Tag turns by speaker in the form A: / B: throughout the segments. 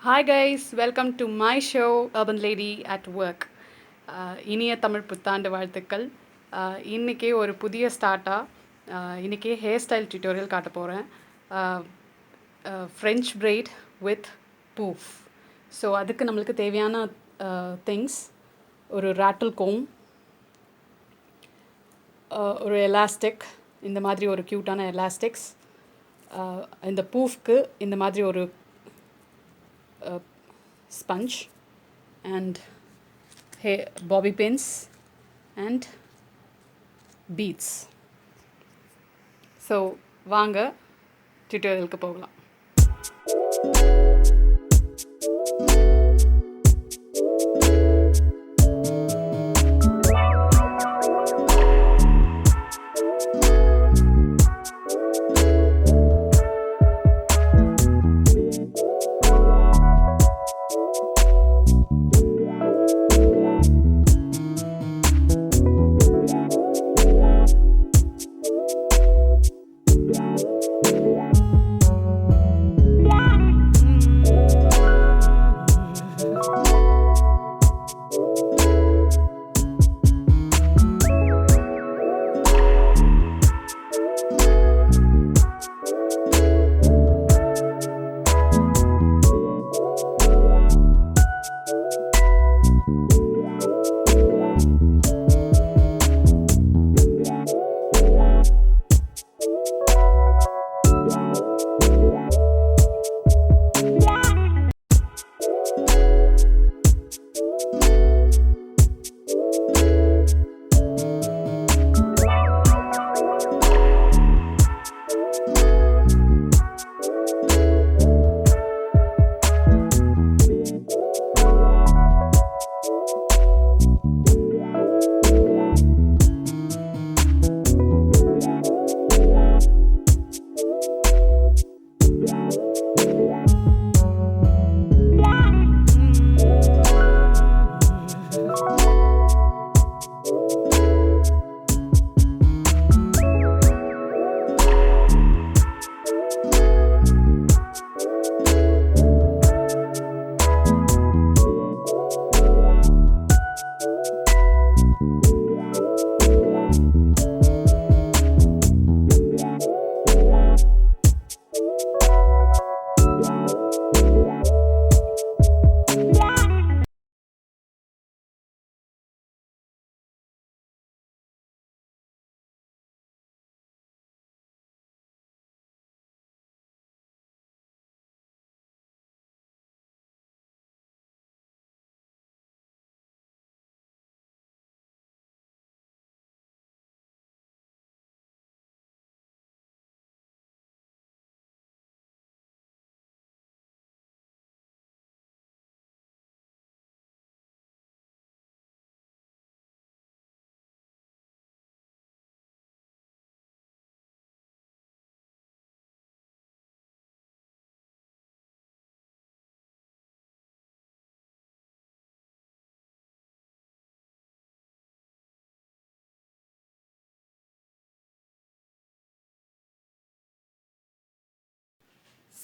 A: Hi guys, welcome to my show Urbanlady at Work. இனிய தமிழ் புத்தாண்டு வாழ்த்துக்கள். இன்றைக்கி ஒரு புதிய ஸ்டார்ட்டாக இன்றைக்கி ஹேர் ஸ்டைல் டியூட்டோரியல் காட்ட போகிறேன். French braid with puff. So அதுக்கு நம்மளுக்கு தேவையான திங்ஸ் ஒரு ராட்டில் கோம், ஒரு எலாஸ்டிக், இந்த மாதிரி ஒரு க்யூட்டான எலாஸ்டிக்ஸ், இந்த பூஃப்க்கு இந்த மாதிரி ஒரு sponge and hair bobby pins and beads. So வாங்க டியூட்டோரியலுக்கு போகலாம்.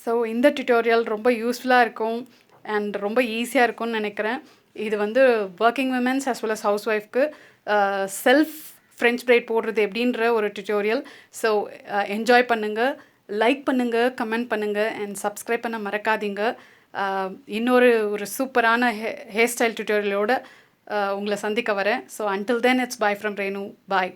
A: ஸோ இந்த டியூட்டோரியல் ரொம்ப யூஸ்ஃபுல்லாக இருக்கும் அண்ட் ரொம்ப ஈஸியாக இருக்கும்னு நினைக்கிறேன். இது வந்து working womens as well as house ஒய்ஃப்க்கு செல்ஃப் ஃப்ரெஞ்ச் பிரைட் போடுறது எப்படின்ற ஒரு டியூட்டோரியல். ஸோ என்ஜாய் பண்ணுங்கள், லைக் பண்ணுங்கள், கமெண்ட் பண்ணுங்கள் அண்ட் சப்ஸ்கிரைப் பண்ண மறக்காதீங்க. ஒரு சூப்பரான ஹேர் ஸ்டைல் டியூட்டோரியலோடு உங்களை சந்திக்க வரேன். So until then it's bye from Renu. Bye.